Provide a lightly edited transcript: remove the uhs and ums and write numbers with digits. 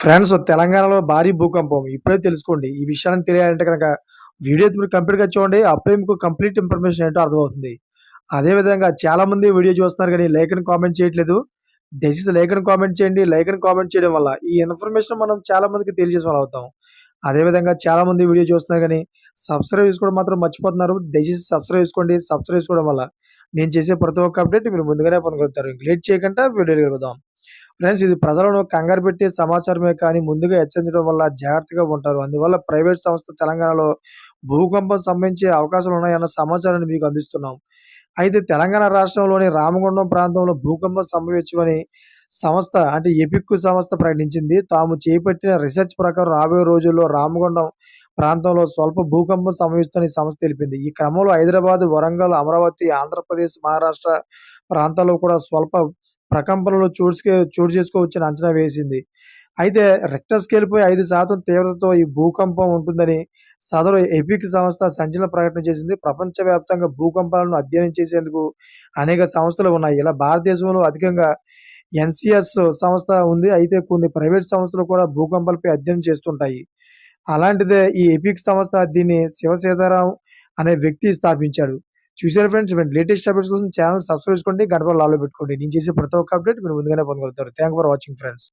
Friends తెలంగాణలో భారీ భూకంపం. ఇప్పుడే తెలుసుకోండి. ఈ విషయాన్ని తెలియాలంటే గనక వీడియో అయితే మీరు కంప్లీట్‌గా చూడండి. అప్పుడే మీకు కంప్లీట్ ఇన్ఫర్మేషన్ ఏంటో అర్థమవుతుంది. అదే విధంగా చాలామంది వీడియో చూస్తున్నారు గానీ లైక్ అని కామెంట్ చేయట్లేదు. దయచేసి లైక్ అని కామెంట్ చేయండి. లైక్ అని కామెంట్ చేయడం వల్ల ఈ ఇన్ఫర్మేషన్ మనం చాలా మందికి తెలియజేసిన వాళ్ళం అవుతాం. అదే విధంగా చాలామంది వీడియో చూస్తున్నారు గానీ సబ్స్క్రైబ్ చేసుకోవడం మాత్రం మర్చిపోతున్నారు. దయచేసి సబ్స్క్రైబ్ చేసుకోండి. సబ్స్క్రైబ్ చేసుకోవడం వల్ల నేను చేసే ప్రతి ఒక్క అప్డేట్ మీరు ముందుగానే పొందగలుగుతారు. ఇంక లేట్ చేయకుండా వీడియోలోకి వెళ్ళిపోదాం. ఫ్రెండ్స్ ఇది ప్రజలను కంగారు పెట్టే సమాచారమే కానీ ముందుగా హెచ్చరించడం వల్ల జాగ్రత్తగా ఉంటారు. అందువల్ల ప్రైవేట్ సంస్థ తెలంగాణలో భూకంపం సంభవించే అవకాశాలున్నాయన్న సమాచారాన్ని మీకు అందిస్తున్నాం. అయితే తెలంగాణ రాష్ట్రంలోని రామగుండం ప్రాంతంలో భూకంపం సంభవించవని సంస్థ అంటే ఎపిక్ సంస్థ ప్రకటించింది. తాము చేపట్టిన రిసెర్చ్ ప్రకారం రాబోయే రోజుల్లో రామగుండం ప్రాంతంలో స్వల్ప భూకంపం సంభవిస్తుందని ఈ సంస్థ తెలిపింది. ఈ క్రమంలో హైదరాబాద్, వరంగల్, అమరావతి, ఆంధ్రప్రదేశ్, మహారాష్ట్ర ప్రాంతాల్లో కూడా స్వల్ప ప్రకంపనలు చోటు చేసుకోవచ్చని అంచనా వేసింది. అయితే రిక్టర్ స్కేల్‌పై 5% తీవ్రతతో ఈ భూకంపం ఉంటుందని సదరు ఎపిక్ సంస్థ సంచలన ప్రకటన చేసింది. ప్రపంచవ్యాప్తంగా భూకంపాలను అధ్యయనం చేసేందుకు అనేక సంస్థలు ఉన్నాయి. ఇలా భారతదేశంలో అధికంగా ఎన్‌సీఎస్ సంస్థ ఉంది. అయితే కొన్ని ప్రైవేట్ సంస్థలు కూడా భూకంపాలపై అధ్యయనం చేస్తుంటాయి. అలాంటిదే ఈ ఎపిక్ సంస్థ దీన్ని శివ సీతారాం అనే వ్యక్తి స్థాపించాడు. చూసారా ఫ్రెండ్స్ ఇలాంటి లేటెస్ట్ అప్డేట్స్ కోసం ఛానెల్ సబ్స్క్రైబ్ చేసుకోండి. గంట పైన ఆల్‌లో పెట్టుకోండి. నేను చేసే ప్రతి ఒక్క అప్డేట్ మీరు ముందుగానే పొందగలుగుతారు. Thank for watching friends.